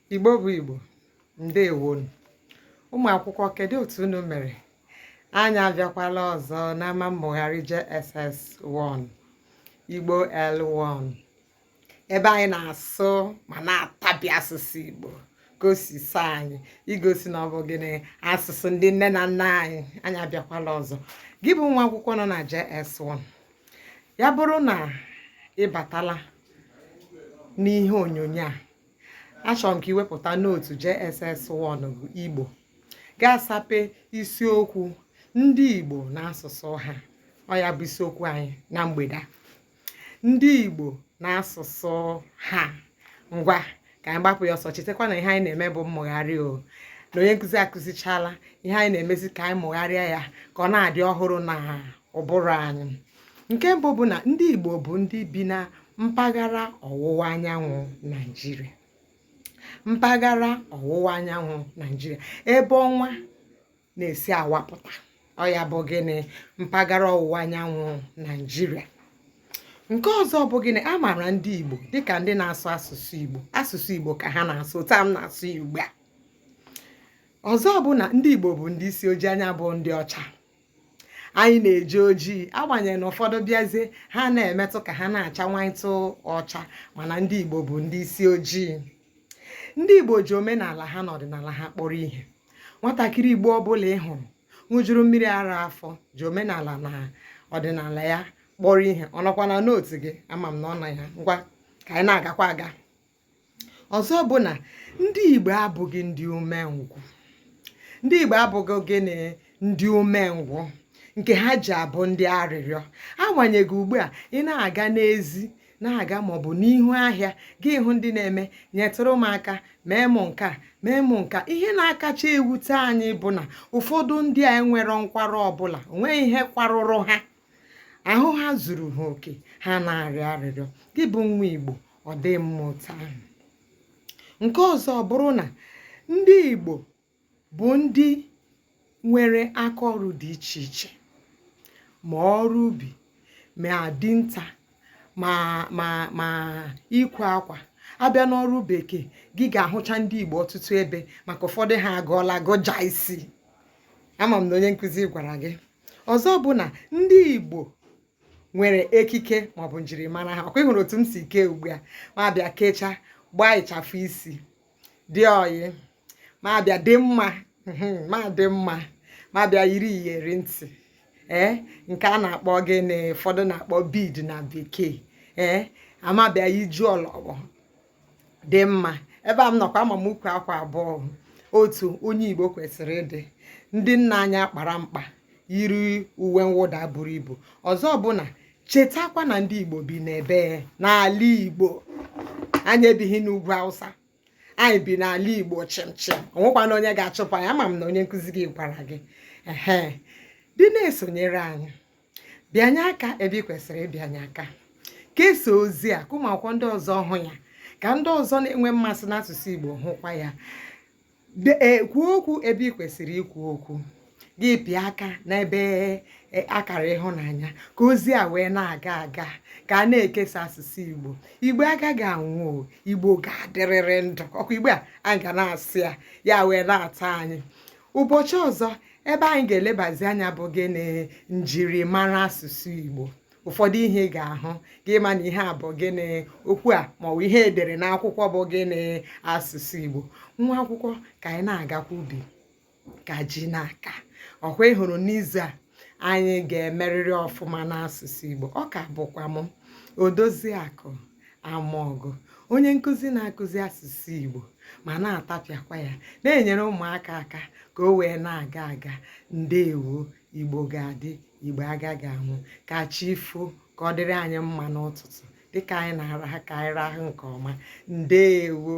Igbo bụ Igbo, ndewonu. Ụmụ akwụkwọ, kedu otu unu mere? Anyị abịakwala ọzọ n'ama mmụgharị JSS1 Igbo L1, ebe anyị na-asụ ma na-atabi asụsụ Igbo ka o si saa anyị, igosi na ọ bụ gịnị asụsụ ndị nne na nna anyị. Anyị abịakwala ọzọ. Gị bụ nwa akwụkwọ nọ na JS1, ya bụrụ na ịbatala n'ihe onyonyo a, achọrọ m ka iwepụta n'otu JSS1 bụ Igbo, ga-asape isiokwu ndị Igbo n'asụsụ ha. Ọ ya bụ isiokwu anyị na mgbede a, ndị Igbo n'asụsụ ha. Ngwa ka anyị gbapụ ya ọsọ. Chetakwa na ihe anyị na-eme bụ mmụgharị o, na onye nkụzi akụzichala ihe anyị na-emezi ka anyị mụgharịa ya ka ọ na-adị ọhụrụ na ụbụrụ anyị. Nke mbụ bụ na ndị Igbo bụ ndị bi na mpaghara ọwụwa anyanwụ Naịjirịa. Mpaghara ọwụwa anyanwụ Naịjirịa, ebe ọnwa na-esi awapụta. Ọ ya bụ gịnị? Mpaghara ọwụwa anyanwụ Naịjirịa. Nke ọzọ bụ gịnị? A maara ndị Igbo dịka ndị na-asụ asụsụ Igbo. Asụsụ Igbo ka ha na-asụ, taa m na-asụ Igbo a. Ọzọ bụ na ndị Igbo bụ ndị isi ojii, anya bụ ndị ọcha. Anyị na-eji ojii, agbanyeghị na ụfọdụ bịazie ha na-emetụ ka ha na-acha nwantụ ọcha, mana ndị Igbo bụ ndị isi ojii. Ndị Igbo ji omenala ha na ọdịnala ha kpọrọ ihe. Nwatakịrị Igbo ọbụla ị hụrụ ṅụjuru mmiri ara afọ ji omenala na ọdịnala ya kpọrọ ihe. Ọ nọkwa na n'otu gị, ama m na ọ nọ ya. Ngwa ka anyị na-agakwa aga. Ọzọ bụ na ndị Igbo abụghị ndị umengwụ. Ndị Igbo abụghị gịnị? Ndị umengwụ nke ha ji abụ ndị arịrịọ. Agbanyeghị ugbu a ị na-aga n'ezi na-aga maọbụ n'ihu ahịa gị hụ ndị na-eme nyetụrụ m aka, mee mụ nke a, mee mụ nka. Ihe na-akacha ewute anyị bụ na ụfọdụ ndị a enwero nkwara ọbụla, onweghị ihe kwarụrụ ha, ahụ ha zuru ha oke, ha na-arịọ arịrịọ. Gị bụ nwa Igbo, ọ dị mmụta ahụ. Nke ọzọ bụrụ na ndị Igbo bụ ndị nwere aka ọrụ dị iche iche, ma ọrụ ubi, ma dinta, ma ikwe akwa. Abịa n'ọrụ bekee, gị ga-ahụcha ndị Igbo ọtụtụ ebe, maka ụfọdụ ha agụọla gụja isi. Ama m na onye nkụzi gwara gị. Ọzọ bụ na ndị Igbo nwere ekike maọbụ njirimara ha. Ọkwa ịhụrụ otu m si kee ugbu a, ma abịa kecha gbaa ịchafụ isi dị oyi, ma abịa dị mma, ma dị mma, ma abịa yiri iyeri ntị, nke a na-akpọ gịnị? Ụfọdụ na-akpọ bead na bekee. Amabịa iju ọlọgbọ dị mma. Ebe a m nọkwa, ama m ukwu akwa abụọ otu onye Igbo kwesịrị ịdị. Ndị nna anyị akpara mkpa yiri uwe mwụda buru ibu. Ọzọ bụ na chetakwa na ndị Igbo bi n'ebe n'ala Igbo. Anyị ebighị n'ugwu Hausa, anyị bi n'ala Igbo chịmchịm. Onwekwana onye ga-achụpụ anyị. Ama m na onye nkụzi gị gwara gị. Dị na-esonyere anyị, bịanye aka ebe ị kwesịrị ịbịanye aka. Kesaa ozi a ka ụmụ akwụkwọ ndị ọzọ hụ ya, ka ndị ọzọ na-enwe mmasị n'asụsụ Igbo hụkwa ya. Kwuo okwu ebe ị kwesịrị ikwu okwu. Gị pịa aka n'ebe akara ịhụnanya ka ozi a wee na-aga aga, ka a na-ekesa asụsụ Igbo. Igbo agaghị anwụ, Igbo ga-adịrịrị ndụ. Ọkwa Igbo a anyị ga na-asị ya wee na-ata anyị. Ụbọchị ọzọ ebe anyị ga-elebazi anya bụ gịnị? Njirimara asụsụ Igbo. Ụfọdụ ihe ị ga-ahụ gị ma na ihe a bụ gịnị? Okwu a maọbụ ihe edere n'akwụkwọ bụ gịnị? Asụsụ Igbo. Nwa akwụkwọ, ka anyị na-agakwa ubi ka ji n'aka. Ọkwa ịhụrụ n'izu a anyị ga-emerịrị ọfụma n'asụsụ Igbo. Ọ ka bụkwa m Odoziakụ Amaọgụ, onye nkụzi na-akụzi asụsụ Igbo ma na-atapịakwa ya, na-enyere ụmụaka aka ka o wee na-aga aga. Ndewo. Igbo ga-adị, Igbo agaghị anwụ. Ka chi fo, ka ọ dịrị anyị mma n'ụtụtụ dịka anyị na-arahụ, ka anyị rahụ nke ọma. Ndewo.